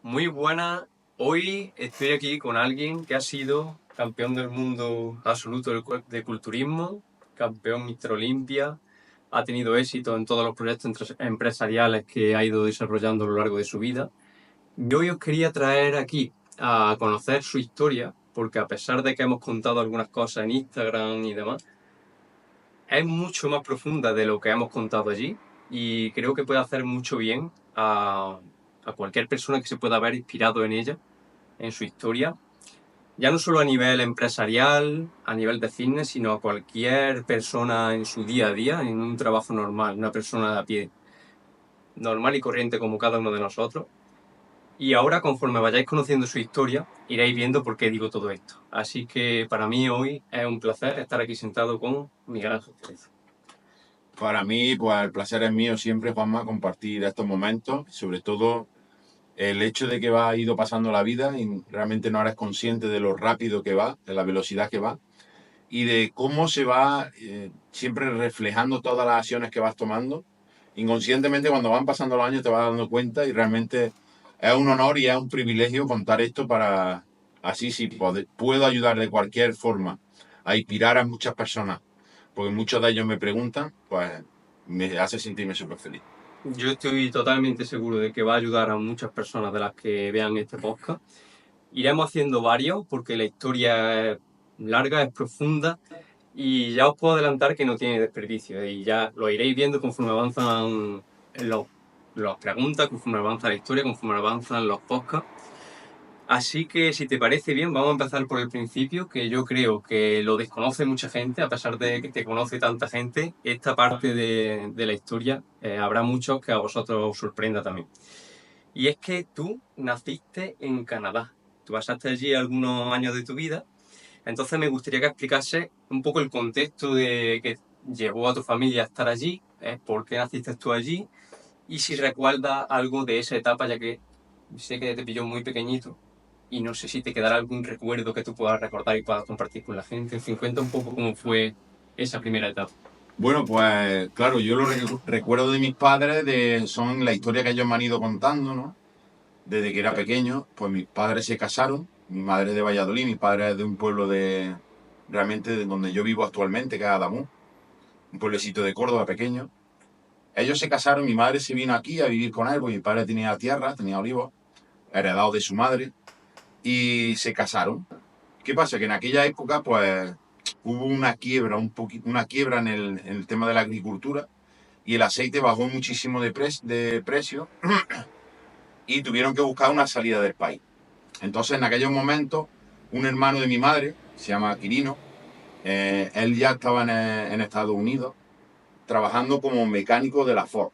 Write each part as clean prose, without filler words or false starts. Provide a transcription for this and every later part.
Muy buena. Hoy estoy aquí con alguien que ha sido campeón del mundo absoluto de culturismo, campeón Mister Olimpia, ha tenido éxito en todos los proyectos empresariales que ha ido desarrollando a lo largo de su vida. Y hoy os quería traer aquí a conocer su historia, porque a pesar de que hemos contado algunas cosas en Instagram y demás, es mucho más profunda de lo que hemos contado allí y creo que puede hacer mucho bien a cualquier persona que se pueda ver inspirado en ella, en su historia, ya no solo a nivel empresarial, a nivel de fitness, sino a cualquier persona en su día a día, en un trabajo normal, una persona de a pie, normal y corriente como cada uno de nosotros. Y ahora, conforme vayáis conociendo su historia, iréis viendo por qué digo todo esto. Así que para mí hoy es un placer estar aquí sentado con Miguel Ángel Cerezo. Para mí, pues el placer es mío siempre, Juanma, compartir estos momentos, sobre todo el hecho de que va ido pasando la vida y realmente no eres consciente de lo rápido que va, de la velocidad que va y de cómo se va siempre reflejando todas las acciones que vas tomando. Inconscientemente, cuando van pasando los años, te vas dando cuenta y realmente es un honor y es un privilegio contar esto para así, si puedo ayudar de cualquier forma a inspirar a muchas personas, porque muchos de ellos me preguntan, pues me hace sentirme súper feliz. Yo estoy totalmente seguro de que va a ayudar a muchas personas de las que vean este podcast. Iremos haciendo varios porque la historia es larga, es profunda y ya os puedo adelantar que no tiene desperdicio y ya lo iréis viendo conforme avanzan las preguntas, conforme avanza la historia, conforme avanzan los podcasts. Así que si te parece bien, vamos a empezar por el principio, que yo creo que lo desconoce mucha gente, a pesar de que te conoce tanta gente, esta parte de la historia habrá muchos que a vosotros os sorprenda también. Y es que tú naciste en Canadá, tú pasaste allí algunos años de tu vida, entonces me gustaría que explicase un poco el contexto de que llevó a tu familia a estar allí, por qué naciste tú allí, y si recuerdas algo de esa etapa, ya que sé que te pilló muy pequeñito y no sé si te quedará algún recuerdo que tú puedas recordar y puedas compartir con la gente. En fin, cuenta un poco cómo fue esa primera etapa. Bueno, pues claro, yo lo recuerdo de mis padres, son la historia que ellos me han ido contando, ¿no? Desde que era pequeño, pues mis padres se casaron, mi madre es de Valladolid, mi padre es de un pueblo realmente de donde yo vivo actualmente, que es Adamú, un pueblecito de Córdoba pequeño. Ellos se casaron, mi madre se vino aquí a vivir con él, porque mi padre tenía tierra, tenía olivos, heredado de su madre, y se casaron. ¿Qué pasa? Que en aquella época, pues, hubo una quiebra, una quiebra en el tema de la agricultura, y el aceite bajó muchísimo de precio, y tuvieron que buscar una salida del país. Entonces, en aquellos momentos, un hermano de mi madre, se llama Quirino, él ya estaba en Estados Unidos trabajando como mecánico de la Ford.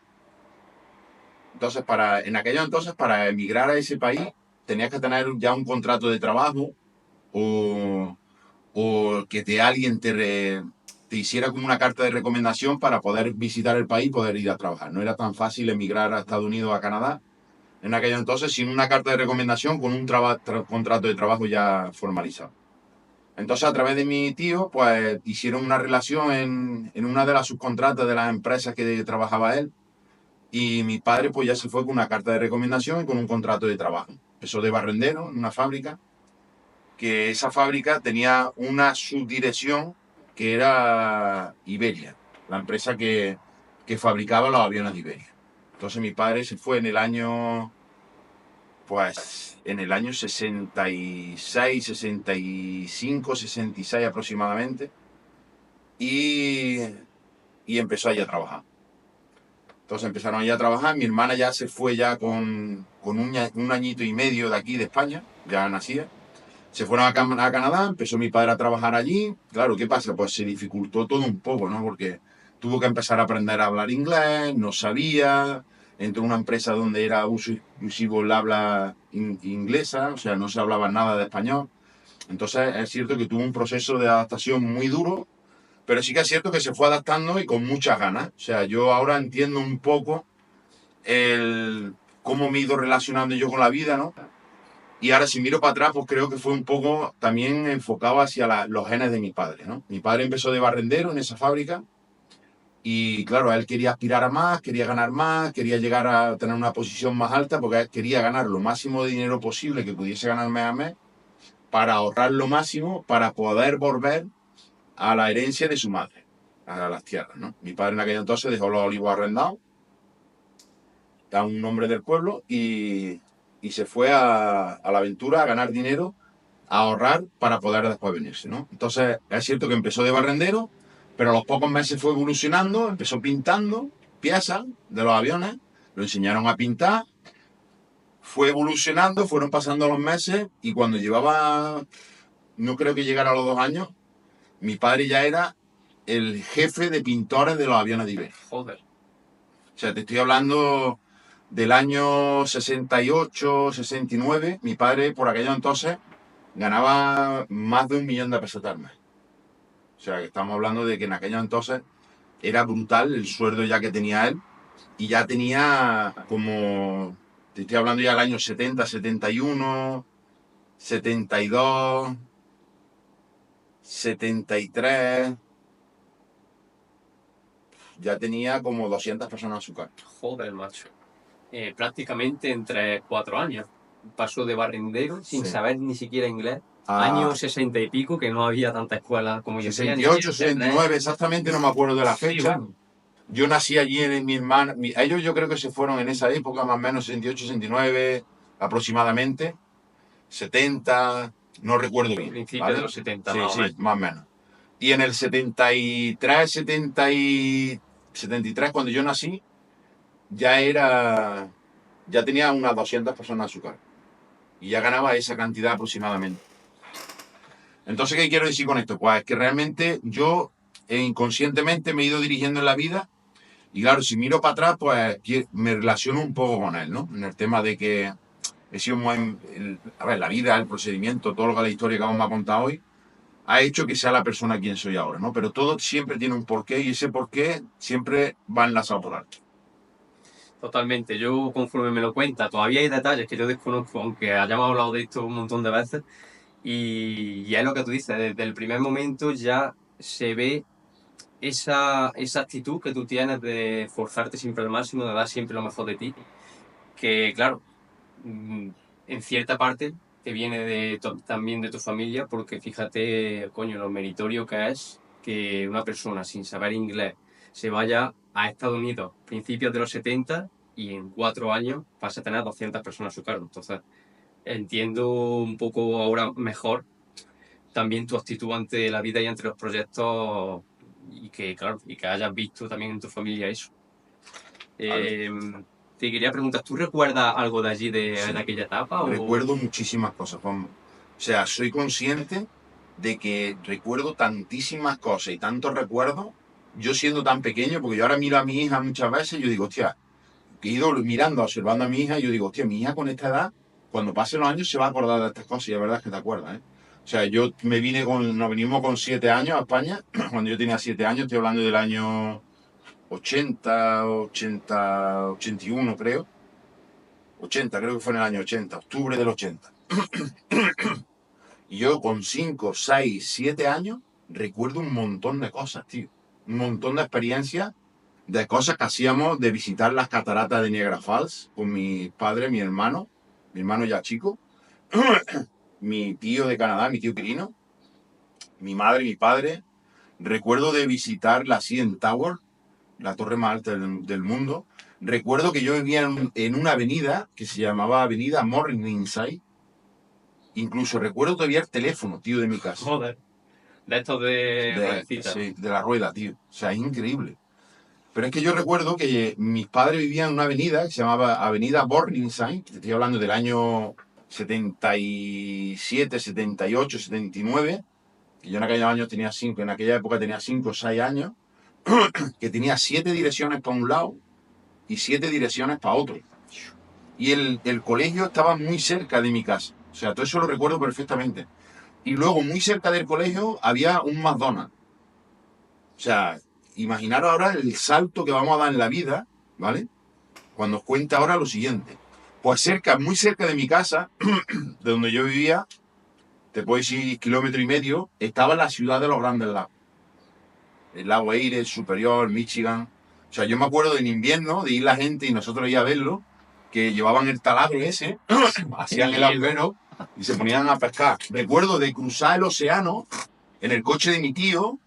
Entonces, en aquellos entonces, para emigrar a ese país, tenías que tener ya un contrato de trabajo o, o que alguien te hiciera como una carta de recomendación para poder visitar el país y poder ir a trabajar. No era tan fácil emigrar a Estados Unidos o a Canadá en aquellos entonces sin una carta de recomendación con un contrato de trabajo ya formalizado. Entonces, a través de mi tío, pues hicieron una relación en una de las subcontratas de las empresas que trabajaba él. Y mi padre, pues ya se fue con una carta de recomendación y con un contrato de trabajo. Empezó de barrendero en una fábrica, que esa fábrica tenía una subdirección que era Iberia, la empresa que fabricaba los aviones de Iberia. Entonces, mi padre se fue en el año 66, 65, 66 aproximadamente, y, y empezó allí a trabajar. Entonces empezaron allí a trabajar, mi hermana ya se fue ya con un añito y medio de aquí de España, ya nacía. Se fueron a Canadá, empezó mi padre a trabajar allí. Claro, ¿qué pasa? Pues se dificultó todo un poco, ¿no? Porque tuvo que empezar a aprender a hablar inglés, no sabía, entró en una empresa donde era uso exclusivo el habla inglesa, o sea, no se hablaba nada de español. Entonces es cierto que tuvo un proceso de adaptación muy duro, pero sí que es cierto que se fue adaptando y con muchas ganas. O sea, yo ahora entiendo un poco el cómo me he ido relacionando yo con la vida, ¿no? Y ahora si miro para atrás, pues creo que fue un poco también enfocado hacia los genes de mi padre, ¿no? Mi padre empezó de barrendero en esa fábrica Y claro, él quería aspirar a más, quería ganar más, quería llegar a tener una posición más alta porque él quería ganar lo máximo de dinero posible que pudiese ganar mes a mes para ahorrar lo máximo para poder volver a la herencia de su madre, a las tierras, ¿no? Mi padre en aquel entonces dejó los olivos arrendados a un hombre del pueblo y se fue a la aventura a ganar dinero, a ahorrar para poder después venirse, ¿no? Entonces es cierto que empezó de barrendero, pero a los pocos meses fue evolucionando, empezó pintando piezas de los aviones, lo enseñaron a pintar, fue evolucionando, fueron pasando los meses y cuando llevaba, no creo que llegara a los 2 años, mi padre ya era el jefe de pintores de los aviones de Iberia. Joder. O sea, te estoy hablando del año 68, 69. Mi padre, por aquello entonces, ganaba más de 1 millón de pesetas al mes. O sea, que estamos hablando de que en aquello entonces era brutal el sueldo ya que tenía él. Y ya tenía como, te estoy hablando ya del año 70, 71, 72, 73. Ya tenía como 200 personas a su cargo. Joder, macho. Prácticamente entre 4 años. Pasó de barrendero sin Sí. saber ni siquiera inglés. Ah. Años 60 y pico, que no había tanta escuela como yo decía. 68, 69, exactamente, no me acuerdo de la Sí, fecha. bueno. Yo nací allí en mi hermana. Ellos yo creo que se fueron en esa época, más o menos 68, 69, aproximadamente. 70, no recuerdo bien. Principios ¿vale? de los 70, Sí, más o sí, menos. más o menos. Y en el 73, 73, cuando yo nací, ya tenía unas 200 personas a su cargo. Y ya ganaba esa cantidad aproximadamente. Entonces, ¿qué quiero decir con esto? Pues que realmente yo inconscientemente me he ido dirigiendo en la vida y claro, si miro para atrás, pues me relaciono un poco con él, ¿no? En el tema de que he sido muy... A ver, la vida, el procedimiento, todo lo que la historia que vamos a contar hoy, ha hecho que sea la persona quien soy ahora, ¿no? Pero todo siempre tiene un porqué y ese porqué siempre va enlazado por algo. Totalmente. Yo, conforme me lo cuenta, todavía hay detalles que yo desconozco, aunque hayamos hablado de esto un montón de veces. Y es lo que tú dices, desde el primer momento ya se ve esa actitud que tú tienes de forzarte siempre al máximo, de dar siempre lo mejor de ti, que claro, en cierta parte te viene también de tu familia, porque fíjate, coño, lo meritorio que es que una persona sin saber inglés se vaya a Estados Unidos a principios de los 70 y en 4 años pasa a tener 200 personas a su cargo. Entonces, entiendo un poco ahora mejor también tu actitud ante la vida y ante los proyectos y que, claro, y que hayas visto también en tu familia eso. Te quería preguntar, ¿tú recuerdas algo de allí, de aquella etapa? Recuerdo muchísimas cosas, Juan. O sea, soy consciente de que recuerdo tantísimas cosas y tantos recuerdos, yo siendo tan pequeño, porque yo ahora miro a mi hija muchas veces y yo digo, hostia, que he ido mirando, observando a mi hija y yo digo, hostia, mi hija con esta edad, cuando pasen los años se va a acordar de estas cosas y la verdad es que te acuerdas, ¿eh? O sea, nos vinimos con 7 años a España, cuando yo tenía 7 años, estoy hablando del año 80, 80, 81 creo. 80, creo que fue en el año 80, octubre del 80. Y yo con 5, 6, 7 años recuerdo un montón de cosas, tío. Un montón de experiencias, de cosas que hacíamos, de visitar las cataratas de Niagara Falls con mi padre, mi hermano ya chico, mi tío de Canadá, mi tío Quirino, mi madre, mi padre. Recuerdo de visitar la CN Tower, la torre más alta del mundo. Recuerdo que yo vivía en una avenida que se llamaba Avenida Morningside. Incluso recuerdo todavía el teléfono, tío, de mi casa. Joder, de estos de ruedecitas. Sí, de la rueda, tío. O sea, es increíble. Pero es que yo recuerdo que mis padres vivían en una avenida que se llamaba Avenida Morningside. Te estoy hablando del año 77, 78, 79. Que yo en aquellos años tenía 5, en aquella época tenía 5 o 6 años. Que tenía 7 direcciones para un lado y 7 direcciones para otro. Y el colegio estaba muy cerca de mi casa. O sea, todo eso lo recuerdo perfectamente. Y luego, muy cerca del colegio, había un McDonald's. O sea, imaginaros ahora el salto que vamos a dar en la vida, ¿vale? Cuando os cuenta ahora lo siguiente. Pues muy cerca de mi casa, de donde yo vivía, te puedo decir 1,5 kilómetros, estaba la ciudad de los Grandes Lagos. el lago Erie, Superior, Michigan. O sea, yo me acuerdo en invierno de ir la gente y nosotros ir a verlo, que llevaban el taladro ese, hacían el agujero y se ponían a pescar. Recuerdo de cruzar el océano en el coche de mi tío,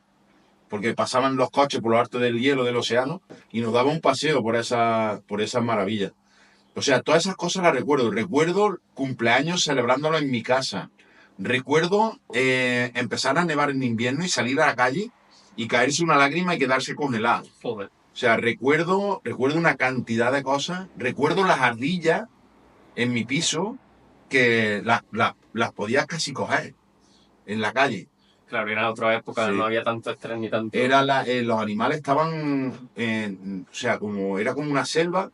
porque pasaban los coches por lo alto del hielo del océano y nos daba un paseo por esas maravillas. O sea, todas esas cosas las recuerdo. Recuerdo cumpleaños celebrándolo en mi casa. Recuerdo empezar a nevar en invierno y salir a la calle y caerse una lágrima y quedarse congelado. Joder. O sea, recuerdo una cantidad de cosas. Recuerdo las ardillas en mi piso que las podías casi coger en la calle. Claro, era otra época, Sí. no había tanto estrés ni tanto... Los animales estaban, o sea, era como una selva.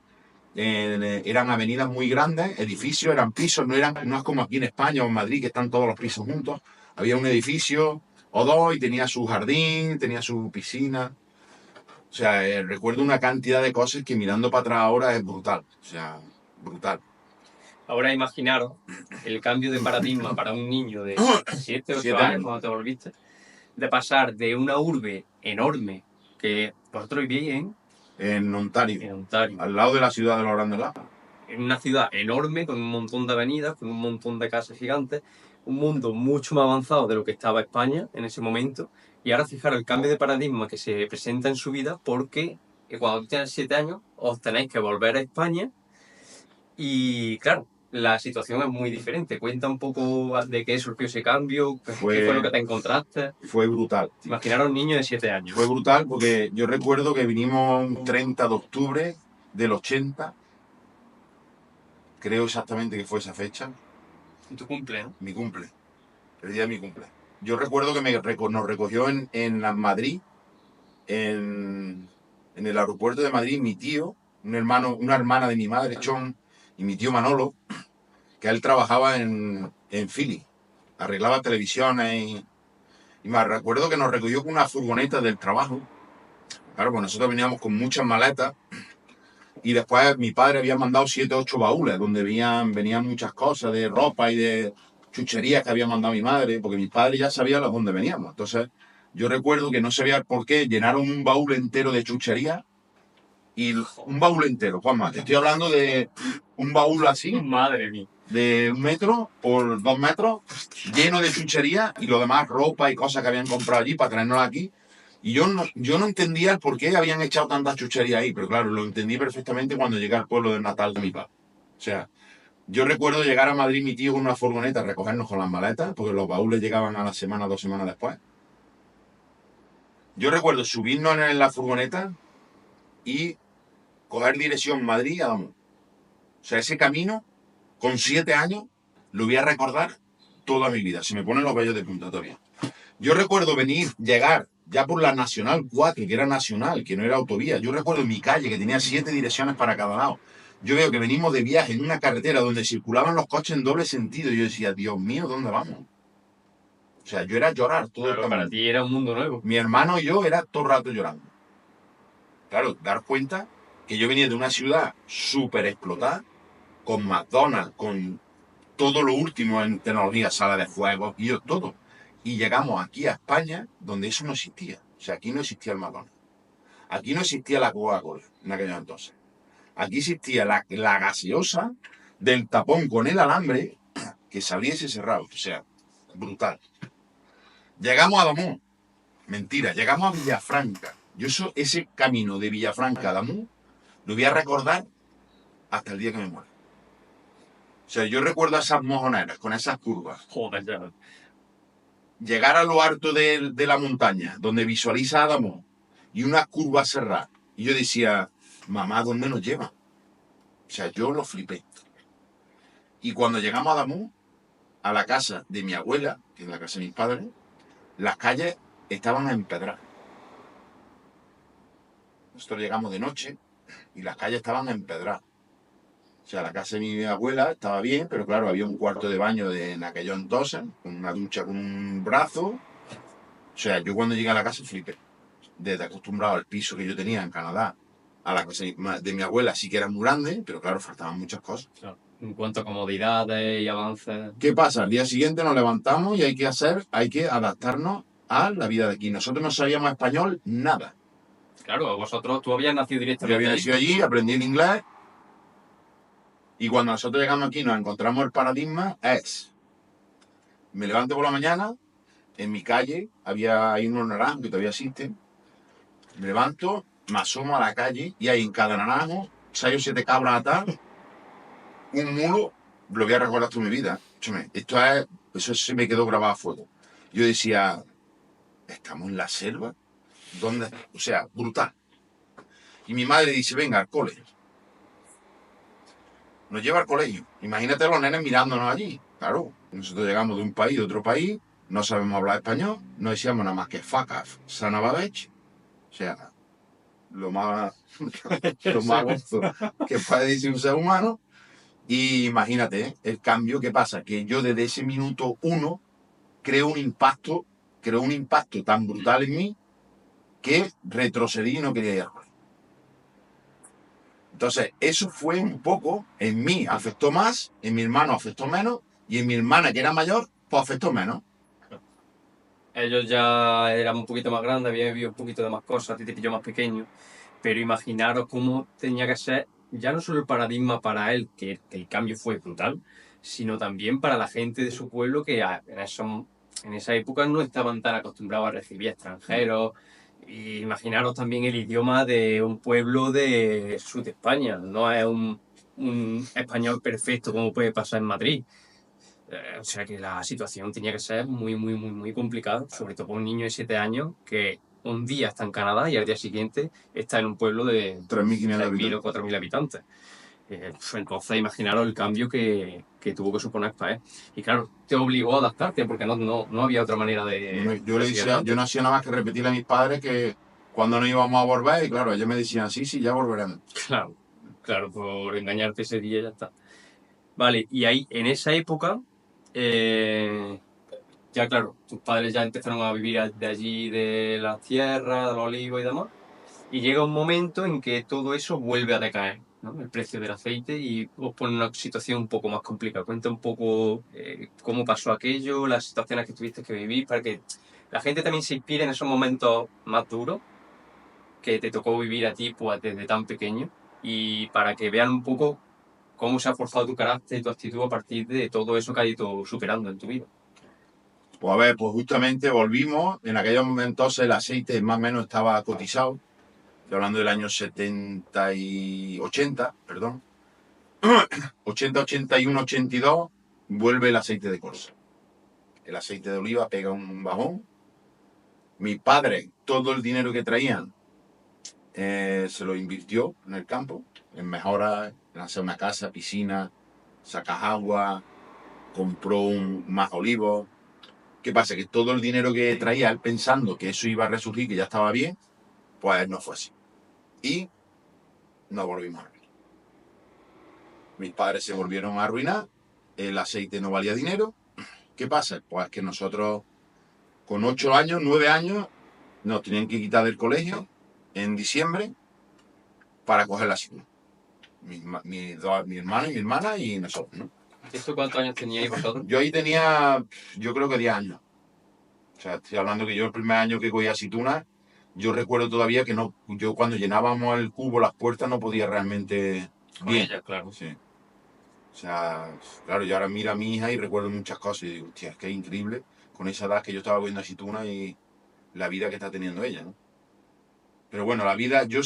Eran avenidas muy grandes, edificios, eran pisos, no es como aquí en España o en Madrid que están todos los pisos juntos. Había un edificio o dos y tenía su jardín, tenía su piscina. O sea, recuerdo una cantidad de cosas que mirando para atrás ahora es brutal. O sea, brutal. Ahora imaginaros el cambio de paradigma para un niño de 7, 8 7 años, años. cuando te volviste, de pasar de una urbe enorme que vosotros vivís En Ontario, en Ontario, al lado de la ciudad de los Grandes Lagos. en una ciudad enorme, con un montón de avenidas, con un montón de casas gigantes, un mundo mucho más avanzado de lo que estaba España en ese momento. Y ahora fijaros el cambio de paradigma que se presenta en su vida, porque cuando tienes 7 años os tenéis que volver a España y claro, la situación es muy diferente. Cuenta un poco de qué surgió ese cambio, qué fue lo que te encontraste. Fue brutal. Imaginaros un niño de 7 años. Fue brutal porque yo recuerdo que vinimos un 30 de octubre del 80. Creo exactamente que fue esa fecha. Tu cumple, ¿no? Mi cumple. El día de mi cumple. Yo recuerdo que nos recogió en Madrid, en el aeropuerto de Madrid, mi tío, una hermana de mi madre, Chon, y mi tío Manolo, que él trabajaba en Philly. Arreglaba televisiones y me recuerdo que nos recogió con una furgoneta del trabajo. Claro, pues nosotros veníamos con muchas maletas y después mi padre había mandado 7 o 8 baúles donde venían muchas cosas de ropa y de chucherías que había mandado mi madre, porque mi padre ya sabía dónde veníamos. Entonces, yo recuerdo que no sabía por qué llenaron un baúl entero de chucherías y un baúl entero, Juanma, te estoy hablando de un baúl así, Madre mía. de 1 metro por 2 metros, lleno de chucherías y lo demás ropa y cosas que habían comprado allí para traernos aquí. Y yo no entendía el por qué habían echado tantas chucherías ahí, pero claro, lo entendí perfectamente cuando llegué al pueblo del natal de mi papá. O sea, yo recuerdo llegar a Madrid mi tío con una furgoneta a recogernos con las maletas, porque los baúles llegaban a la semana, 2 semanas después. Yo recuerdo subirnos en la furgoneta y coger dirección Madrid a Adamuz. O sea, ese camino, con 7 años, lo voy a recordar toda mi vida. Se me ponen los vellos de punta todavía. Yo recuerdo llegar ya por la Nacional 4, que era nacional, que no era autovía. Yo recuerdo mi calle, que tenía 7 direcciones para cada lado. Yo veo que venimos de viaje en una carretera donde circulaban los coches en doble sentido. Y yo decía, Dios mío, ¿dónde vamos? O sea, yo era llorar todo el Claro, para camino. ti era un mundo nuevo. Mi hermano y yo era todo el rato llorando. Claro, dar cuenta que yo venía de una ciudad súper explotada, con McDonald's, con todo lo último en tecnología, sala de juegos y todo. Y llegamos aquí a España, donde eso no existía. O sea, aquí no existía el McDonald's. Aquí no existía la Coca-Cola en aquellos entonces. Aquí existía la gaseosa del tapón con el alambre que se abría y se cerraba. O sea, brutal. Llegamos a Adamuz. Mentira, llegamos a Villafranca. Yo ese camino de Villafranca a Adamuz lo voy a recordar hasta el día que me muera. O sea, yo recuerdo esas mojoneras con esas curvas. Joder, ya. Llegar a lo alto de la montaña, donde visualiza Adamuz, y unas curvas cerradas. Y yo decía, mamá, ¿dónde nos lleva? O sea, yo lo flipé. Y cuando llegamos a Adamuz, a la casa de mi abuela, que es la casa de mis padres, las calles estaban empedradas. Nosotros llegamos de noche y las calles estaban empedradas. O sea, la casa de mi abuela estaba bien, pero claro, había un cuarto de baño en aquello entonces, con una ducha con un brazo. O sea, yo cuando llegué a la casa flipé. Desde acostumbrado al piso que yo tenía en Canadá, a la casa de mi abuela sí que era muy grande, pero claro, faltaban muchas cosas. Claro. En cuanto a comodidades y avances. ¿Qué pasa? Al día siguiente nos levantamos y hay que adaptarnos a la vida de aquí. Nosotros no sabíamos español, nada. Claro, tú habías nacido Yo directamente había ahí. nacido allí, aprendí el inglés, y cuando nosotros llegamos aquí nos encontramos el paradigma me levanto por la mañana, en mi calle hay unos naranjos que todavía existen, me levanto, me asomo a la calle y hay en cada naranjo 6 o 7 cabras atadas, un mulo, lo voy a recordar toda mi vida. Escúchame, eso se me quedó grabado a fuego. Yo decía, ¿estamos en la selva? ¿Dónde? O sea, brutal. Y mi madre dice, venga, al cole. Nos lleva al colegio. Imagínate a los nenes mirándonos allí. Claro, nosotros llegamos de un país, de otro país, no sabemos hablar español, no decíamos nada más que facaf, sanababech. O sea, lo más gozo que puede decir un ser humano. Y imagínate el cambio que pasa, que yo desde ese minuto 1 creo un impacto tan brutal en mí que retrocedí y no quería ir al colegio. Entonces, eso fue un poco, en mí afectó más, en mi hermano afectó menos, y en mi hermana, que era mayor, pues afectó menos. Ellos ya eran un poquito más grandes, habían vivido un poquito de más cosas, a ti te pilló más pequeño. Pero imaginaros cómo tenía que ser, ya no solo el paradigma para él, que el cambio fue brutal, sino también para la gente de su pueblo que en esa época no estaban tan acostumbrados a recibir extranjeros. Y imaginaros también el idioma de un pueblo de sur de España. No es un español perfecto como puede pasar en Madrid. O sea que la situación tenía que ser muy, muy, muy, muy complicada, sobre todo para un niño de 7 años que un día está en Canadá y al día siguiente está en un pueblo de 3.500 6.000 o 4.000 habitantes. Entonces, imaginaros el cambio que tuvo que suponer para él. Y claro, te obligó a adaptarte porque no había otra manera Yo no hacía nada más que repetirle a mis padres que cuando no íbamos a volver, y claro, ellos me decían, sí, ya volveremos. Claro, por engañarte ese día ya está. Vale, y ahí, en esa época, ya claro, tus padres ya empezaron a vivir de allí, de las tierras, de los olivos y demás. Y llega un momento en que todo eso vuelve a decaer, ¿no? El precio del aceite y os pone en una situación un poco más complicada. Cuenta un poco cómo pasó aquello, las situaciones que tuviste que vivir, para que la gente también se inspire en esos momentos más duros que te tocó vivir a ti pues, desde tan pequeño y para que vean un poco cómo se ha forzado tu carácter y tu actitud a partir de todo eso que has ido superando en tu vida. Pues a ver, pues justamente volvimos, en aquellos momentos el aceite más o menos estaba cotizado, estoy hablando del año 70 y 80, perdón, 80, 81, 82, vuelve el aceite de colza. El aceite de oliva pega un bajón. Mi padre, todo el dinero que traían, se lo invirtió en el campo, en mejoras, en hacer una casa, piscina, sacas agua, compró más olivos. ¿Qué pasa? Que todo el dinero que traía él pensando que eso iba a resurgir, que ya estaba bien, pues no fue así. Y nos volvimos a arruinar. Mis padres se volvieron a arruinar, el aceite no valía dinero. ¿Qué pasa? Pues que nosotros, con 8 años, 9 años, nos tenían que quitar del colegio en diciembre para coger la asignatura. Mi hermano y mi hermana y nosotros, ¿no? ¿Esto cuántos años teníais vosotros? Yo ahí tenía, yo creo que 10 años. O sea, estoy hablando que yo el primer año que cogí aceitunas, yo recuerdo todavía que no, yo cuando llenábamos el cubo, las puertas, no podía realmente bien. Ella, claro. Sí. O sea, claro, yo ahora miro a mi hija y recuerdo muchas cosas y digo, hostia, es que es increíble con esa edad que yo estaba cogiendo aceitunas y la vida que está teniendo ella, ¿no? Pero bueno, la vida, yo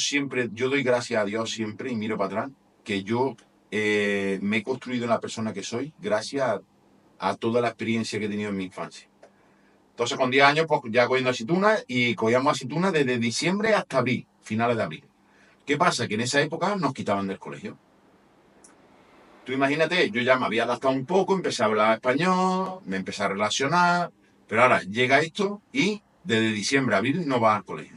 doy gracias a Dios siempre y miro para atrás, que yo me he construido en la persona que soy gracias a toda la experiencia que he tenido en mi infancia. Entonces, con 10 años, pues ya cogiendo aceitunas y cogíamos aceitunas desde diciembre hasta abril, finales de abril. ¿Qué pasa? Que en esa época nos quitaban del colegio. Tú imagínate, yo ya me había adaptado un poco, empecé a hablar español, me empecé a relacionar, pero ahora llega esto y desde diciembre a abril no vas al colegio.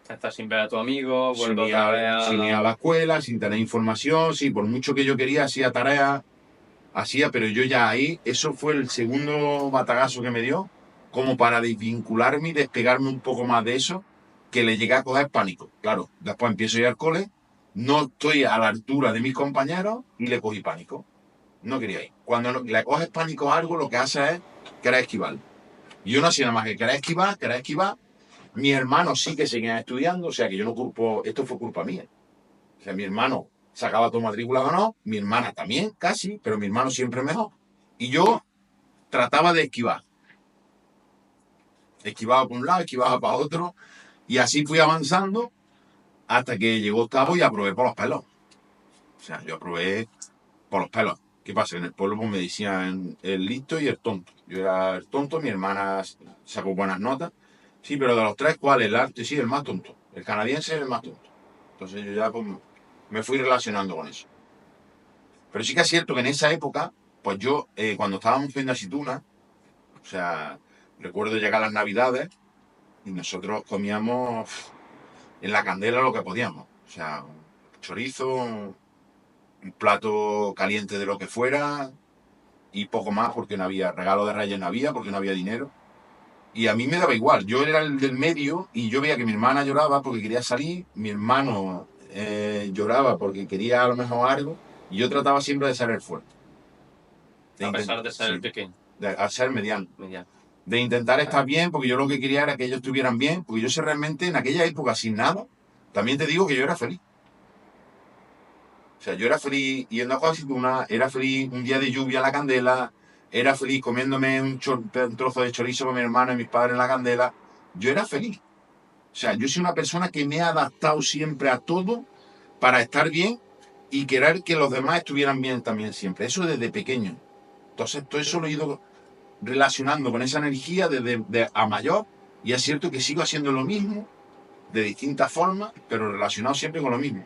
Estás sin ver a tu amigo, Sin vuelvo ir otra vez sin ir a la escuela, sin tener información, sí, por mucho que yo quería, hacía tareas, pero yo ya ahí, eso fue el segundo batagazo que me dio, como para desvincularme y despegarme un poco más de eso, que le llegué a coger pánico. Claro, después empiezo a ir al cole, no estoy a la altura de mis compañeros y le cogí pánico. No quería ir. Cuando le coges pánico a algo, lo que hace es querer esquivarlo. Y yo no hacía nada más que querer esquivar. Mis hermanos sí que seguían estudiando, o sea que yo no culpo, esto fue culpa mía. O sea, mi hermano sacaba todo matrícula o no, mi hermana también, casi, pero mi hermano siempre mejor. Y yo trataba de esquivar. Esquivaba por un lado, esquivaba para otro, y así fui avanzando hasta que llegó octavo y aprobé por los pelos. O sea, yo aprobé por los pelos. ¿Qué pasa? En el pueblo pues, me decían el listo y el tonto. Yo era el tonto, mi hermana sacó buenas notas. Sí, pero de los tres, ¿cuál? El arte, sí, el más tonto. El canadiense es el más tonto. Entonces yo ya pues, me fui relacionando con eso. Pero sí que es cierto que en esa época, pues yo, cuando estábamos en aceituna, o sea, recuerdo llegar las navidades y nosotros comíamos en la candela lo que podíamos. O sea, chorizo, un plato caliente de lo que fuera y poco más porque no había regalo de Reyes, no había porque no había dinero. Y a mí me daba igual, yo era el del medio y yo veía que mi hermana lloraba porque quería salir, mi hermano lloraba porque quería a lo mejor algo y yo trataba siempre de ser el fuerte. A pesar de ser el Sí, pequeño. a ser mediano. Mediano. De intentar estar bien porque yo lo que quería era que ellos estuvieran bien, porque yo sé realmente en aquella época sin nada, también te digo que yo era feliz. O sea, yo era feliz yendo a Coacituna, era feliz un día de lluvia en la candela, era feliz comiéndome un trozo de chorizo con mi hermano y mis padres en la candela. Yo era feliz. O sea, yo soy una persona que me ha adaptado siempre a todo para estar bien y querer que los demás estuvieran bien también siempre. Eso desde pequeño. Entonces, todo eso lo he ido relacionando con esa energía desde a mayor y es cierto que sigo haciendo lo mismo de distintas formas, pero relacionado siempre con lo mismo.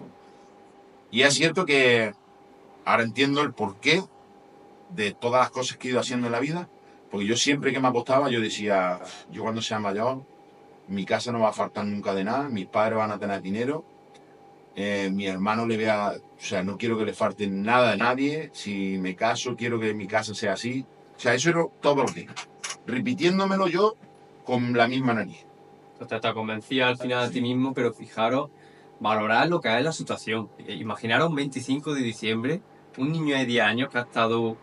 Y es cierto que ahora entiendo el porqué de todas las cosas que he ido haciendo en la vida, porque yo siempre que me acostaba yo decía, yo cuando sea mayor, mi casa no va a faltar nunca de nada, mis padres van a tener dinero, mi hermano le vea, o sea, no quiero que le falte nada a nadie, si me caso quiero que mi casa sea así, o sea, eso era todo los días, repitiéndomelo yo con la misma nariz. Entonces te convencía al final a ti mismo, pero fijaros, valorar lo que es la situación. Imaginaros un 25 de diciembre, un niño de 10 años que ha estado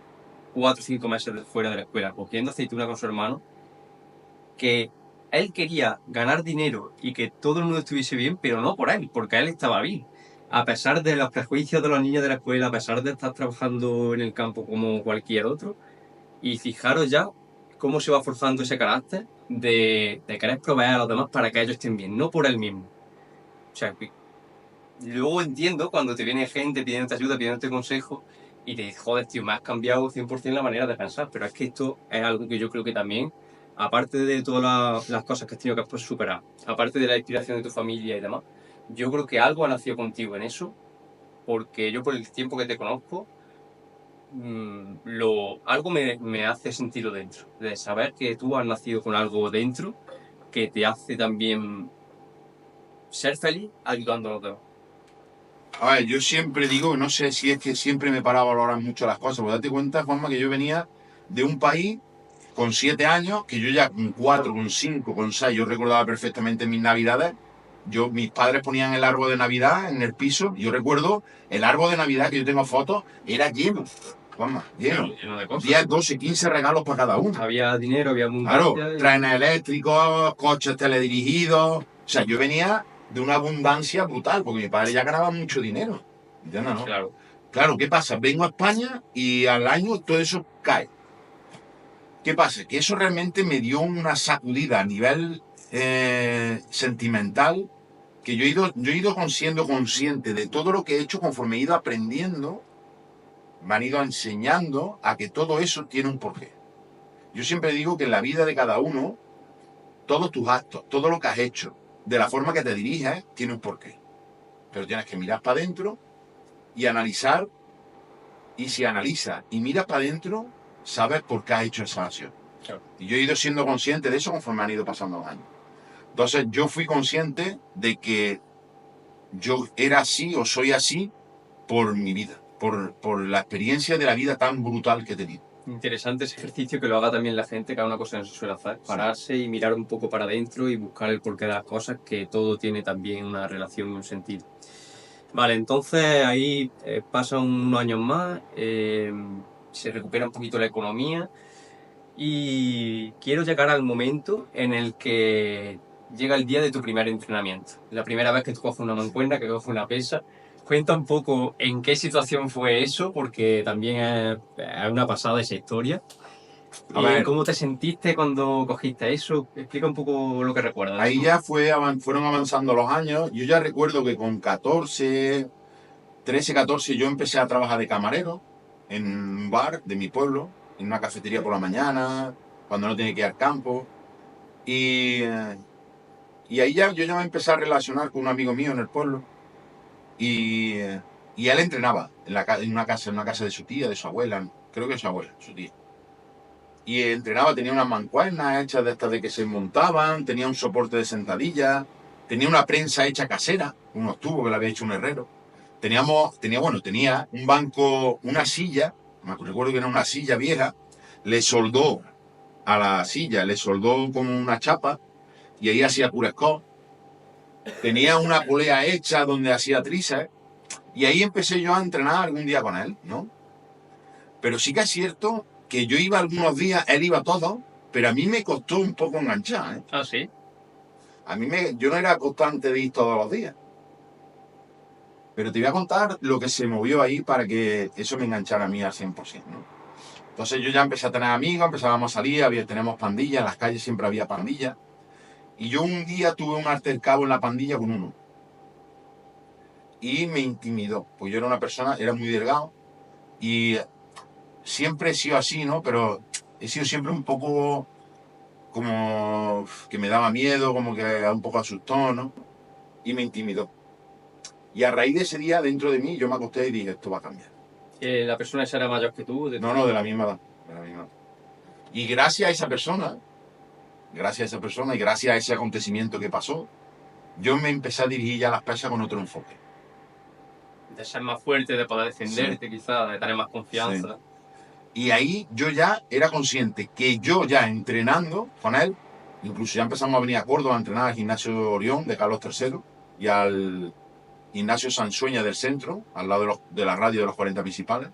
4 o 5 meses fuera de la escuela cogiendo aceituna con su hermano, que él quería ganar dinero y que todo el mundo estuviese bien, pero no por él, porque él estaba bien. A pesar de los prejuicios de los niños de la escuela, a pesar de estar trabajando en el campo como cualquier otro, y fijaros ya cómo se va forzando ese carácter de querer proveer a los demás para que ellos estén bien, no por él mismo. O sea, luego entiendo cuando te viene gente pidiéndote ayuda, pidiéndote consejo, y te dices, joder, tío, me has cambiado 100% la manera de pensar, pero es que esto es algo que yo creo que también, aparte de todas las cosas que has tenido que pues, superar, aparte de la inspiración de tu familia y demás, yo creo que algo ha nacido contigo en eso, porque yo por el tiempo que te conozco, algo me hace sentirlo dentro, de saber que tú has nacido con algo dentro que te hace también ser feliz ayudando a los demás. A ver, yo siempre digo, no sé si es que siempre me paraba a valorar mucho las cosas, porque date cuenta, Juanma, que yo venía de un país con 7 años, que yo ya con 4, con 5, con 6, yo recordaba perfectamente mis navidades. Mis padres ponían el árbol de Navidad en el piso. Yo recuerdo el árbol de Navidad que yo tengo fotos, era lleno, Juanma, lleno. Lleno de cosas. 10, 12, 15 regalos para cada uno. Había dinero, había Claro, abundancia. trenes eléctricos, coches teledirigidos. O sea, yo venía de una abundancia brutal, porque mi padre ya ganaba mucho dinero. ¿Entiendes, no? Claro. Claro, ¿qué pasa? Vengo a España y al año todo eso cae. ¿Qué pasa? Que eso realmente me dio una sacudida a nivel sentimental, que yo he ido siendo consciente de todo lo que he hecho conforme he ido aprendiendo, me han ido enseñando a que todo eso tiene un porqué. Yo siempre digo que en la vida de cada uno, todos tus actos, todo lo que has hecho, de la forma que te diriges, tiene un porqué. Pero tienes que mirar para adentro y analizar. Y si analizas y miras para adentro, sabes por qué has hecho esa acción. Claro. Y yo he ido siendo consciente de eso conforme han ido pasando los años. Entonces yo fui consciente de que yo era así o soy así por mi vida, por la experiencia de la vida tan brutal que he tenido. Interesante ese ejercicio que lo haga también la gente, que es una cosa que no se suele hacer, pararse y mirar un poco para adentro y buscar el porqué de las cosas, que todo tiene también una relación y un sentido. Vale, entonces ahí pasan unos años más, se recupera un poquito la economía y quiero llegar al momento en el que llega el día de tu primer entrenamiento. La primera vez que tú coges una mancuerna, que coges una pesa. Cuenta un poco en qué situación fue eso, porque también es una pasada esa historia. A ¿Y ver, cómo te sentiste cuando cogiste eso? Explica un poco lo que recuerdas de ahí eso. ya fueron avanzando los años. Yo ya recuerdo que con 14, 13, 14 yo empecé a trabajar de camarero en un bar de mi pueblo, en una cafetería por la mañana, cuando no tenía que ir al campo. Y, y ahí ya yo ya me empecé a relacionar con un amigo mío en el pueblo. Y, y él entrenaba en una casa de su tía, de su abuela, creo que es su abuela, su tía. Y entrenaba, tenía unas mancuernas hechas de estas de que se montaban, tenía un soporte de sentadilla, tenía una prensa hecha casera, unos tubos que le había hecho un herrero. Tenía un banco, una silla, me recuerdo que era una silla vieja, le soldó a la silla, le soldó como una chapa y ahí hacía purescó. Tenía una polea hecha donde hacía tríceps y ahí empecé yo a entrenar algún día con él, ¿no? Pero sí que es cierto que yo iba algunos días, él iba todos, pero a mí me costó un poco enganchar, ¿eh? Ah, sí. Yo no era constante de ir todos los días. Pero te voy a contar lo que se movió ahí para que eso me enganchara a mí al 100%, ¿no? Entonces yo ya empecé a tener amigos, empezábamos a salir, tenemos pandillas, en las calles siempre había pandillas. Y yo un día tuve un altercado en la pandilla con uno. Y me intimidó, pues yo era una persona, era muy delgado. Y siempre he sido así, ¿no? Pero he sido siempre un poco como que me daba miedo, como que un poco asustó, ¿no? Y me intimidó. Y a raíz de ese día, dentro de mí, yo me acosté y dije, esto va a cambiar. La persona esa era mayor que tú, de tu No, de edad. la misma edad. De la misma edad. Y gracias a esa persona, y gracias a ese acontecimiento que pasó, yo me empecé a dirigir ya a las pesas con otro enfoque. De ser más fuerte, de poder Sí, defenderte, quizás, de tener más sí. confianza. Y ahí yo ya era consciente que yo ya entrenando con él, incluso ya empezamos a venir a Córdoba a entrenar al gimnasio Orión de Carlos III y al gimnasio Sansueña del centro, al lado de la radio de los 40 principales.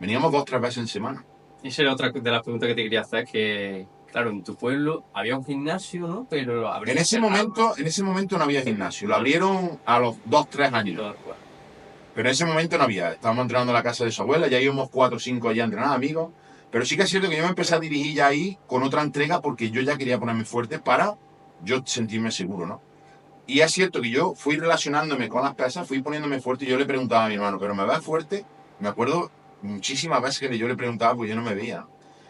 Veníamos 2 o 3 veces en semana. Y esa era otra de las preguntas que te quería hacer, que, claro, en tu pueblo había un gimnasio, ¿no? Pero lo En habría ese cerrado. momento, en ese momento no había gimnasio. Lo Vale. abrieron a los 2 o 3 años. Todo igual. Pero en ese momento no había. Estábamos entrenando en la casa de su abuela, ya íbamos 4 o 5 allá a entrenar, amigos. Pero sí que es cierto que yo me empecé a dirigir ya ahí con otra entrega porque yo ya quería ponerme fuerte para yo sentirme seguro, ¿no? Y es cierto que yo fui relacionándome con las pesas, fui poniéndome fuerte y yo le preguntaba a mi hermano, ¿pero me ves fuerte? Me acuerdo muchísimas veces que yo le preguntaba porque yo no me veía.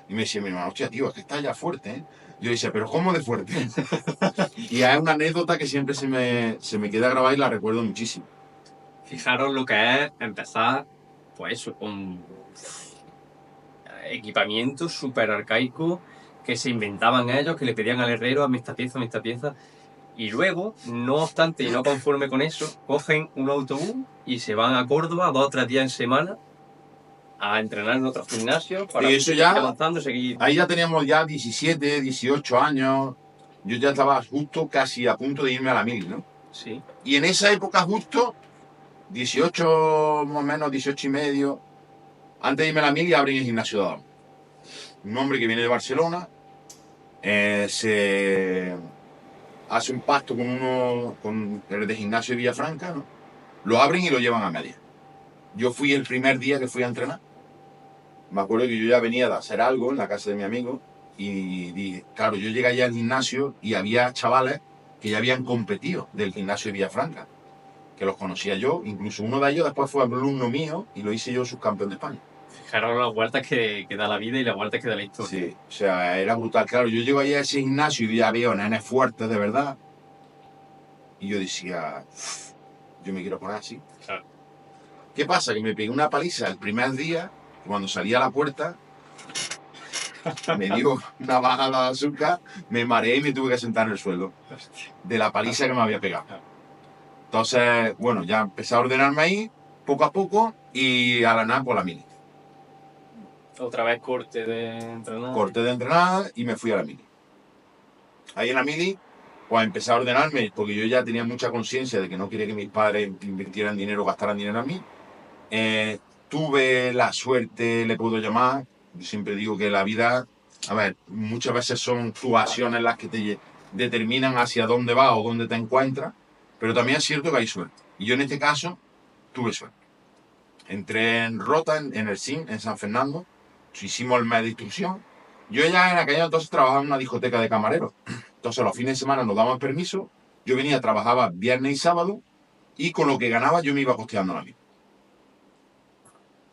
Y me decía mi hermano, hostia, tío, es que estás ya fuerte, ¿eh? Yo le decía, ¿pero cómo de fuerte? Y hay una anécdota que siempre se me queda grabada y la recuerdo muchísimo. Fijaros lo que es empezar, pues eso, con equipamiento súper arcaico que se inventaban ellos, que le pedían al herrero, hazme esta pieza. Y luego, no obstante y no conforme con eso, cogen un autobús y se van a Córdoba 2 o 3 días en semana a entrenar en otros gimnasios para Y eso seguir ya, avanzando, seguir... ahí ya teníamos ya 17, 18 años. Yo ya estaba justo casi a punto de irme a la mil, ¿no? Sí. Y en esa época justo, 18 más o menos, 18 y medio, antes de irme a la mil, abren el gimnasio de Adán. Un hombre que viene de Barcelona, se hace un pacto con el de gimnasio de Villafranca, ¿no? Lo abren y lo llevan a media. Yo fui el primer día que fui a entrenar. Me acuerdo que yo ya venía de hacer algo en la casa de mi amigo y dije, claro, yo llegué allá al gimnasio y había chavales que ya habían competido del gimnasio de Villafranca, que los conocía yo, incluso uno de ellos después fue alumno mío y lo hice yo subcampeón de España. Fijaros las vueltas que da la vida y las vueltas que da la historia. Sí, o sea, era brutal. Claro, yo llego allá a ese gimnasio y ya veo nenes fuertes de verdad. Y yo decía, yo me quiero poner así. Claro. ¿Qué pasa? Que me pegué una paliza el primer día, cuando salí a la puerta, me dio una bajada de azúcar, me mareé y me tuve que sentar en el suelo de la paliza que me había pegado. Entonces, bueno, ya empecé a ordenarme ahí, poco a poco, y a la nada por la mili. Otra vez corte de entrenar. Corté de entrenar y me fui a la mili. Ahí en la mili, pues empecé a ordenarme, porque yo ya tenía mucha conciencia de que no quería que mis padres invirtieran dinero, gastaran dinero en mí. Tuve la suerte, le puedo llamar, yo siempre digo que la vida a ver, muchas veces son tus acciones las que te determinan hacia dónde vas o dónde te encuentras, pero también es cierto que hay suerte. Y yo en este caso tuve suerte. Entré en Rota, en el SIN, en San Fernando, hicimos el mes de instrucción. Yo ya en aquella entonces trabajaba en una discoteca de camarero. Entonces los fines de semana nos daban permiso, yo venía, trabajaba viernes y sábado, y con lo que ganaba yo me iba costeando la mili.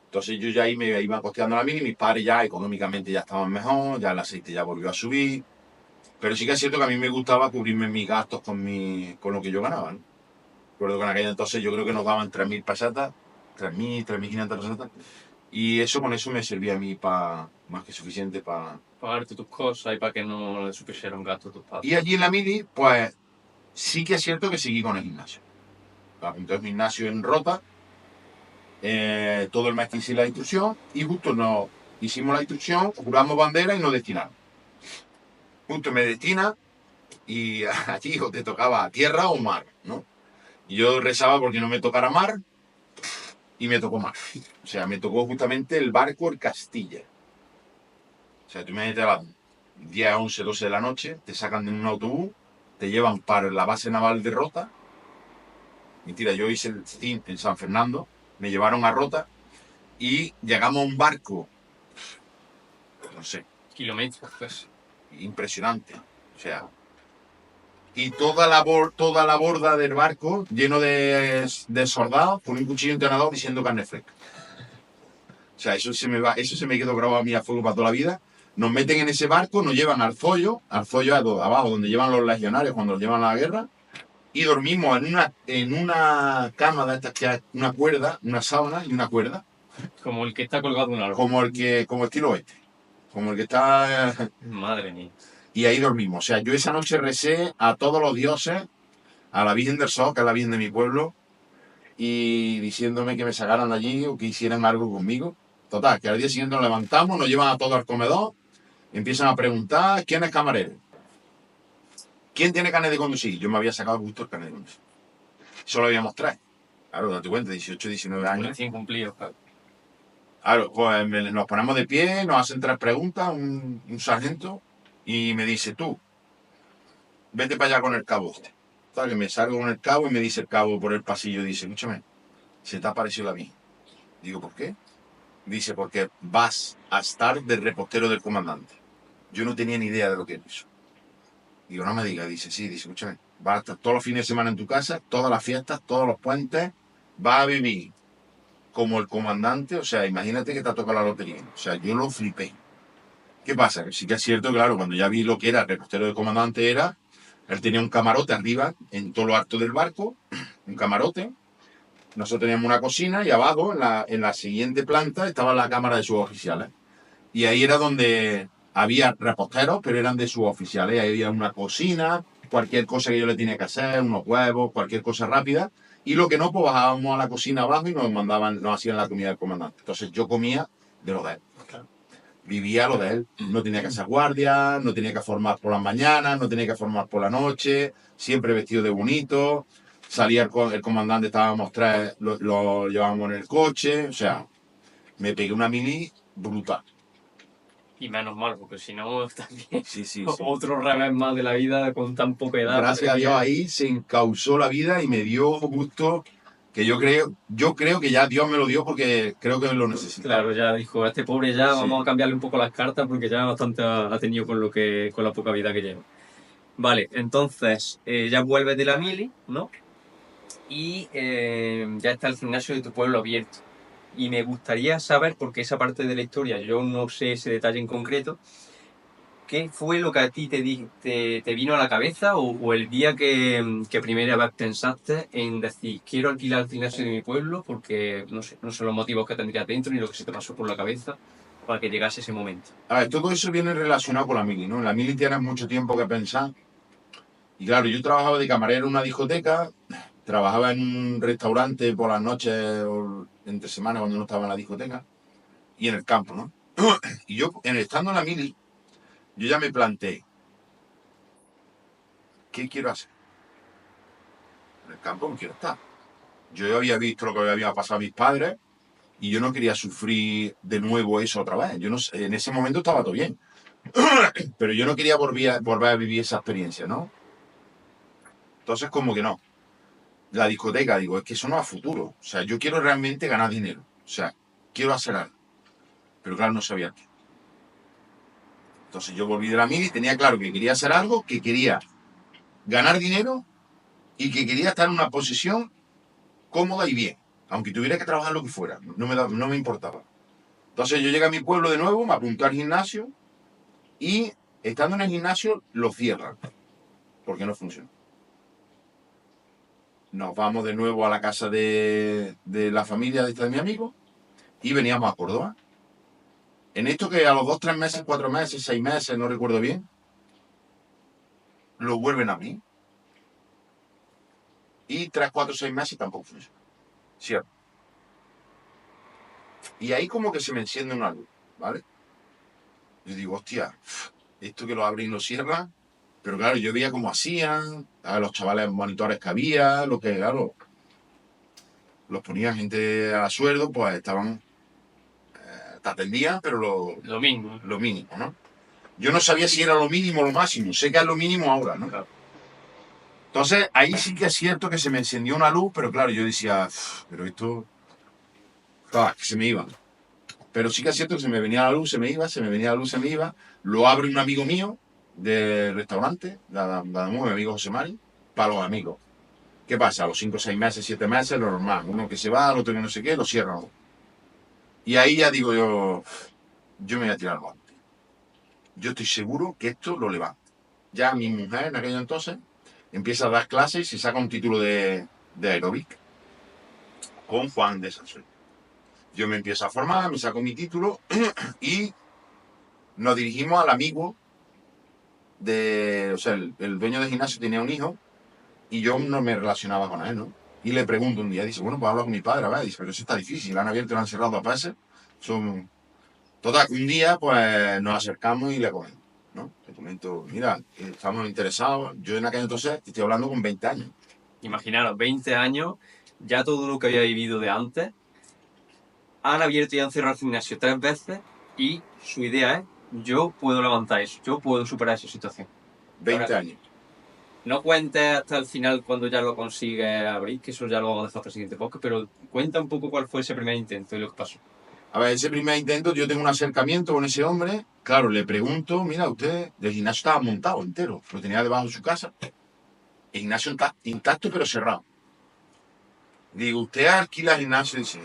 Entonces yo ya ahí me iba costeando la mili, mis padres ya económicamente ya estaban mejor, ya el aceite ya volvió a subir, pero sí que es cierto que a mí me gustaba cubrirme mis gastos con lo que yo ganaba, ¿no? Recuerdo que en aquella entonces yo creo que nos daban 3.000 pesetas, 3.500 pesetas, y eso con eso me servía a mí más que suficiente para... Pagarte tus cosas y para que no le supusieran gasto a tus padres. Y allí en la mili, pues sí que es cierto que seguí con el gimnasio. Entonces gimnasio en Rota, todo el mes que hice la instrucción, y justo nos hicimos la instrucción, juramos bandera y nos destinaron. Justo me destina y allí o te tocaba tierra o mar, ¿no? Y yo rezaba porque no me tocara mar y me tocó mar. O sea, me tocó justamente el barco El Castilla. O sea, tú imagínate a las 10, 11, 12 de la noche, te sacan en un autobús, te llevan para la base naval de Rota. Mentira, yo hice el CIN en San Fernando, me llevaron a Rota y llegamos a un barco, no sé, Kilómetros, pues. impresionante. O sea, y toda la borda del barco lleno de soldados con un cuchillo entrenador diciendo carne fresca. O sea, eso se me quedó grabado a mí a fuego para toda la vida. Nos meten en ese barco, nos llevan al Zoyo abajo, donde llevan los legionarios cuando los llevan a la guerra, y dormimos en una cama de estas que hay una cuerda, una sábana y una cuerda. Como el que está colgado de un árbol. Como estilo oeste. Como el que está... Madre mía. Y ahí dormimos. O sea, yo esa noche recé a todos los dioses, a la Virgen del Sol, que es la Virgen de mi pueblo, y diciéndome que me sacaran de allí o que hicieran algo conmigo. Total, que al día siguiente nos levantamos, nos llevan a todos al comedor, empiezan a preguntar quién es camarero, quién tiene carnet de conducir. Yo me había sacado justo el carnet de conducir. Solo habíamos 3. Claro, date cuenta, 18, 19 años. Recién cumplidos, claro. Claro, pues nos ponemos de pie, nos hacen 3 preguntas, un sargento, y me dice, tú, vete para allá con el cabo este. Tal, que me salgo con el cabo y me dice el cabo por el pasillo, dice, escúchame, se te ha parecido la mía. Digo, ¿por qué? Dice, porque vas a estar de repostero del comandante. Yo no tenía ni idea de lo que era eso. Digo, no me digas. Dice, sí, dice, escúchame, vas a estar todos los fines de semana en tu casa, todas las fiestas, todos los puentes, vas a vivir como el comandante. O sea, imagínate que te ha tocado la lotería. O sea, yo lo flipé. ¿Qué pasa? Que sí que es cierto, claro, cuando ya vi lo que era el repostero del comandante él tenía un camarote arriba, en todo lo alto del barco, un camarote. Nosotros teníamos una cocina y abajo, en la siguiente planta, estaba la cámara de suboficiales. Y ahí era donde había reposteros, pero eran de suboficiales. Ahí había una cocina, cualquier cosa que yo le tenía que hacer, unos huevos, cualquier cosa rápida. Y lo que no, pues bajábamos a la cocina abajo y nos hacían la comida del comandante. Entonces yo comía de lo de él. Vivía lo de él. No tenía que hacer guardia, no tenía que formar por las mañanas, no tenía que formar por la noche, siempre vestido de bonito. Salía el comandante, estábamos 3, lo llevábamos en el coche. O sea, me pegué una mili brutal. Y menos mal, porque si no, también Sí. otro revés más de la vida con tan poca edad. Gracias a Dios ahí se encauzó la vida y me dio gusto que yo creo que ya Dios me lo dio porque creo que lo necesitaba. Claro, ya dijo, a este pobre ya Sí. vamos a cambiarle un poco las cartas porque ya bastante ha tenido con la poca vida que lleva. Vale, entonces ya vuelves de la mili, ¿no? Y ya está el gimnasio de tu pueblo abierto. Y me gustaría saber, porque esa parte de la historia yo no sé ese detalle en concreto, ¿qué fue lo que a ti te vino a la cabeza o el día que primera vez pensaste en decir, quiero alquilar el gimnasio de mi pueblo porque no sé los motivos que tendrías dentro ni lo que se te pasó por la cabeza para que llegase ese momento? A ver, todo eso viene relacionado con la mili, ¿no? En la mili tienes mucho tiempo que pensar. Y claro, yo trabajaba de camarero en una discoteca, trabajaba en un restaurante por las noches o entre semanas cuando no estaba en la discoteca, y en el campo, ¿no? Y yo, estando en la mili, yo ya me planteé, ¿qué quiero hacer? En el campo no quiero estar. Yo había visto lo que había pasado a mis padres y yo no quería sufrir de nuevo eso otra vez. Yo no sé, en ese momento estaba todo bien. Pero yo no quería volver a vivir esa experiencia, ¿no? Entonces, como que no. La discoteca, digo, es que eso no es a futuro. O sea, yo quiero realmente ganar dinero. O sea, quiero hacer algo. Pero claro, no sabía qué. Entonces yo volví de la mili y tenía claro que quería hacer algo, que quería ganar dinero y que quería estar en una posición cómoda y bien. Aunque tuviera que trabajar lo que fuera. No me importaba. Entonces yo llegué a mi pueblo de nuevo, me apunté al gimnasio y estando en el gimnasio lo cierran. Porque no funciona. Nos vamos de nuevo a la casa de la familia de mi amigo y veníamos a Córdoba. En esto que a los 2, 3 meses, 4 meses, 6 meses, no recuerdo bien, lo vuelven a mí. Y 3, 4, 6 meses tampoco funciona. ¿Cierto? Y ahí como que se me enciende una luz, ¿vale? Yo digo, hostia, esto que lo abren y lo cierran. Pero claro, yo veía cómo hacían, a los chavales monitores que había, lo que, claro, los ponían gente a sueldo, pues estaban, te atendían, pero Lo mismo. lo mínimo, ¿no? Yo no sabía si era lo mínimo o lo máximo, sé que es lo mínimo ahora, ¿no? Claro. Entonces, ahí sí que es cierto que se me encendió una luz, pero claro, yo decía, pero esto, que se me iba. Pero sí que es cierto que se me venía la luz, se me iba, se me venía la luz, se me iba. Lo abre un amigo mío del restaurante, mi amigo José Mari, para los amigos. ¿Qué pasa? A los 5, 6 meses, 7 meses, lo normal. Uno que se va, el otro que no sé qué, lo cierran. Y ahí ya digo yo me voy a tirar al monte. Yo estoy seguro que esto lo levanta. Ya mi mujer en aquel entonces empieza a dar clases y se saca un título de aeróbic con Juan de Sansuel. Yo me empiezo a formar, me saco mi título y nos dirigimos al amigo o sea, el dueño del gimnasio tenía un hijo y yo no me relacionaba con él, ¿no? Y le pregunto un día, dice, bueno, pues hablo con mi padre, ¿verdad? Dice, pero eso está difícil, han abierto y lo han cerrado 2 veces. Total, un día pues nos acercamos y le comento, ¿no? Le comento, mira, estamos interesados. Yo en aquel entonces estoy hablando con 20 años. Imaginaros, 20 años, ya todo lo que había vivido de antes, han abierto y han cerrado el gimnasio 3 veces y su idea es, yo puedo levantar eso, yo puedo superar esa situación. 20 Ahora, años. no cuentes hasta el final cuando ya lo consigues abrir, que eso ya lo vamos a dejar para el siguiente podcast, pero cuenta un poco cuál fue ese primer intento y lo que pasó. A ver, ese primer intento, yo tengo un acercamiento con ese hombre. Claro, le pregunto, mira, usted, el gimnasio estaba montado entero, lo tenía debajo de su casa. El gimnasio intacto pero cerrado. Digo, ¿usted alquila gimnasio? Dice,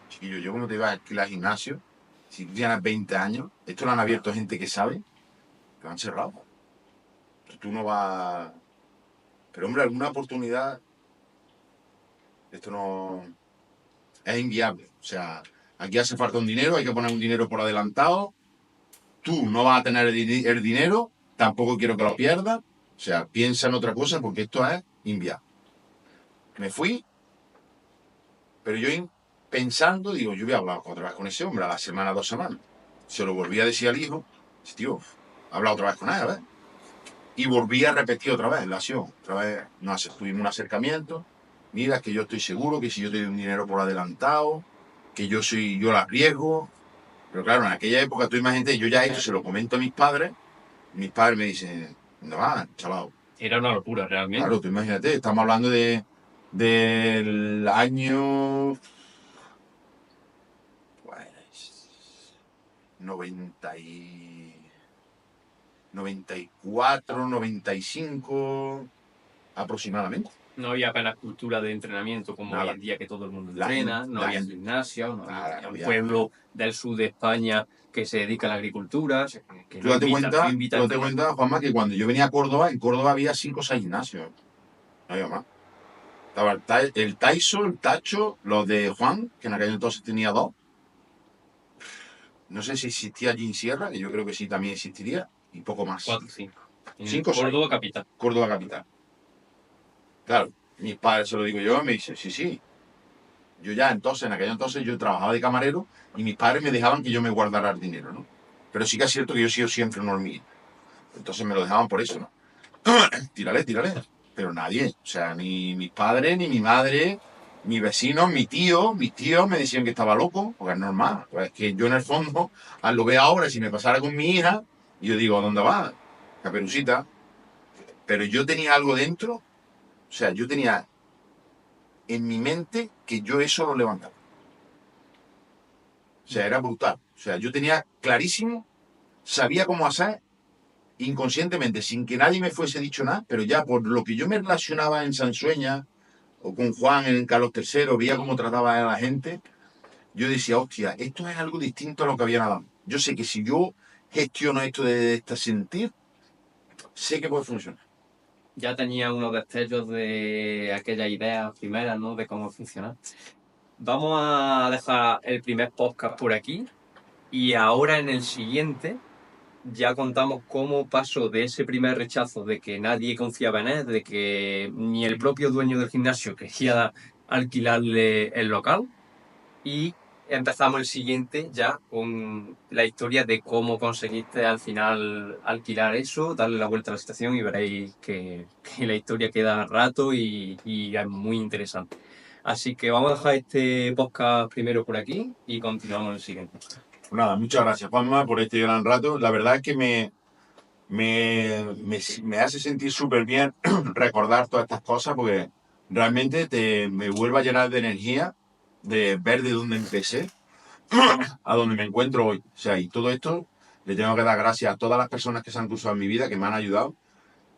chiquillo, ¿yo cómo te iba a alquilar gimnasio? Si tú tienes 20 años, esto lo han abierto gente que sabe, que lo han cerrado. Tú no vas... Pero hombre, alguna oportunidad, esto no... Es inviable. O sea, aquí hace falta un dinero, hay que poner un dinero por adelantado. Tú no vas a tener el dinero, tampoco quiero que lo pierdas. O sea, piensa en otra cosa porque esto es inviable. Me fui, pero yo pensando, digo, yo voy a hablar otra vez con ese hombre a la semana, 2 semanas. Se lo volví a decir al hijo, tío, habla otra vez con él, a ver. Y volví a repetir otra vez la acción. Otra vez tuvimos un acercamiento. Mira, que yo estoy seguro que si yo te doy un dinero por adelantado, que yo la arriesgo. Pero claro, en aquella época, tú imagínate, yo ya esto se lo comento a mis padres me dicen, no va, chaval. Era una locura, realmente. Claro, tú imagínate, estamos hablando del año... Pues... 94, 95 aproximadamente. No había apenas cultura de entrenamiento como Nada. hoy en día que todo el mundo entrena, no había gimnasio, no Nada, había un había- pueblo del sur de España que se dedica a la agricultura. Que Tú no date invita cuenta, Juanma, que cuando yo venía a Córdoba, en Córdoba había 5 o 6 gimnasios. No había más. Estaba el Taiso, el Tacho, los de Juan, que en aquel entonces tenía 2. No sé si existía allí en Sierra, que yo creo que sí también existiría, y poco más. 4 o 5. En 5 o 6. Córdoba capital. Córdoba capital. Claro, mis padres se lo digo yo, me dicen, sí. Yo ya entonces, en aquel entonces, yo trabajaba de camarero y mis padres me dejaban que yo me guardara el dinero, ¿no? Pero sí que es cierto que yo he sido siempre un hormiguita. Entonces me lo dejaban por eso, ¿no? Tírale. Pero nadie, o sea, ni mis padres, ni mi madre, mis vecinos, mis tíos me decían que estaba loco, porque es normal. Pues es que yo en el fondo, lo veo ahora, si me pasara con mi hija, Y yo digo, ¿dónde va, Caperucita? Pero yo tenía algo dentro, o sea, yo tenía en mi mente que yo eso lo levantaba. O sea, era brutal. O sea, yo tenía clarísimo, sabía cómo hacer inconscientemente, sin que nadie me fuese dicho nada, pero ya por lo que yo me relacionaba en Sansueña o con Juan en Carlos III, veía cómo trataba a la gente, yo decía, hostia, esto es algo distinto a lo que había nada. Yo sé que si yo gestiono esto de este sentir, sé que puede funcionar. Ya tenía unos destellos de aquellas ideas primeras, ¿no? De cómo funcionar. Vamos a dejar el primer podcast por aquí y ahora en el siguiente ya contamos cómo pasó de ese primer rechazo de que nadie confiaba en él, de que ni el propio dueño del gimnasio quería alquilarle el local, y empezamos el siguiente ya con la historia de cómo conseguiste al final alquilar eso, darle la vuelta a la situación y veréis que la historia queda a rato y es muy interesante. Así que vamos a dejar este podcast primero por aquí y continuamos en el siguiente. Pues nada, muchas gracias, Juanma, por este gran rato. La verdad es que me hace sentir súper bien recordar todas estas cosas porque realmente me vuelve a llenar de energía de ver de dónde empecé a donde me encuentro hoy. O sea, y todo esto le tengo que dar gracias a todas las personas que se han cruzado en mi vida, que me han ayudado,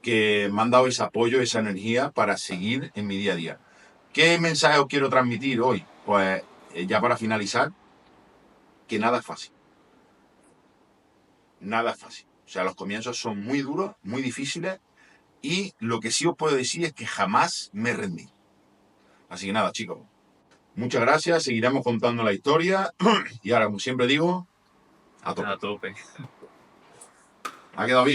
que me han dado ese apoyo, esa energía para seguir en mi día a día. ¿Qué mensaje os quiero transmitir hoy? Pues ya para finalizar, que nada es fácil. Nada es fácil. O sea, los comienzos son muy duros, muy difíciles, y lo que sí os puedo decir es que jamás me rendí. Así que nada, chicos, muchas gracias, seguiremos contando la historia y ahora, como siempre digo, a tope. A tope. Ha quedado bien.